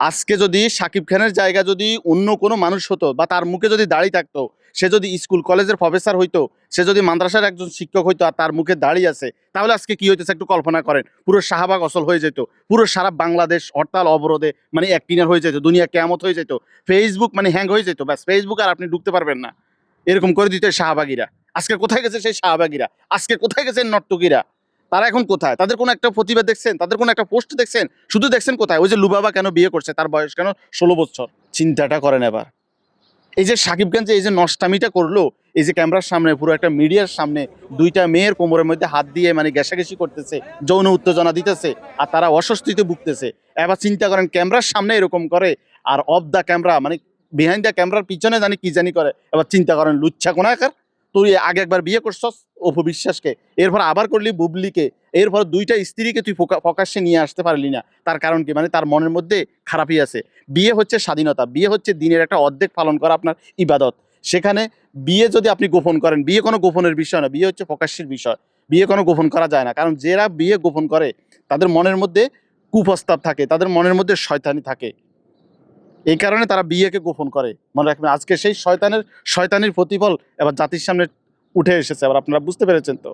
আজকে যদি শাকিব খানের জায়গা যদি অন্য কোনো মানুষ হতো বা তার মুখে যদি দাড়ি থাকতো, সে যদি স্কুল কলেজের প্রফেসর হইতো, সে যদি মাদ্রাসার একজন শিক্ষক হইতো আর তার মুখে দাড়ি আছে, তাহলে আজকে কি হইতেছে একটু কল্পনা করেন। পুরো শাহবাগ অচল হয়ে যেত, পুরো সারা বাংলাদেশ হরতাল অবরোধে মানে এক কিনার হয়ে যেত, দুনিয়া কেয়ামত হয়ে যেত, ফেসবুক মানে হ্যাং হয়ে যেত, ব্যাস ফেসবুক আর আপনি ঢুকতে পারবেন না, এরকম করে দিত শাহবাগীরা। আজকে কোথায় গেছে সেই শাহবাগীরা? আজকে কোথায় গেছে নর্তকীরা? তারা এখন কোথায়? তাদের কোনো একটা প্রতিবাদ দেখছেন? তাদের কোনো একটা পোস্ট দেখছেন? শুধু দেখছেন কোথায় ওই যে লুবাবা কেন বিয়ে করছে, তার বয়স কেন 16 বছর। চিন্তাটা করেন এবার। এই যে সাকিব খান যে এই যে নষ্টামিটা করলো, এই যে ক্যামেরার সামনে পুরো একটা মিডিয়ার সামনে দুইটা মেয়ের কোমরের মধ্যে হাত দিয়ে মানে ঘেঁষাঘেঁষি করতেছে, যৌন উত্তেজনা দিতেছে, আর তারা অস্বস্তিতে ভুগতেছে। এবার চিন্তা করেন ক্যামেরার সামনে এরকম করে, আর অফ দ্য ক্যামেরা মানে বিহাইন্ড দ্য ক্যামেরার পিছনে জানি কি জানি করে। এবার চিন্তা করেন লুচ্ছা কোনাকার। তুই আগে একবার বিয়ে করছস অপু বিশ্বাসকে, এরপর আবার করলি বুবলিকে, এরপর দুইটা স্ত্রীকে তুই প্রকাশ্যে নিয়ে আসতে পারলি না। তার কারণ কি? মানে তার মনের মধ্যে খারাপই আছে। বিয়ে হচ্ছে স্বাধীনতা, বিয়ে হচ্ছে দিনের একটা অর্ধেক পালন করা আপনার ইবাদত। সেখানে বিয়ে যদি আপনি গোপন করেন, বিয়ে কোনো গোপনের বিষয় না, বিয়ে হচ্ছে প্রকাশ্যের বিষয়। বিয়ে কোনো গোপন করা যায় না, কারণ যারা বিয়ে গোপন করে তাদের মনের মধ্যে কুপ্রস্তাব থাকে, তাদের মনের মধ্যে শয়তানি থাকে। এই কারণে তারা বিয়েকে গোপন করে। মনে রাখবেন, আজকে সেই শয়তানির প্রতিফল এবার জাতির সামনে উঠে এসেছে। এবার আপনারা বুঝতে পেরেছেন তো?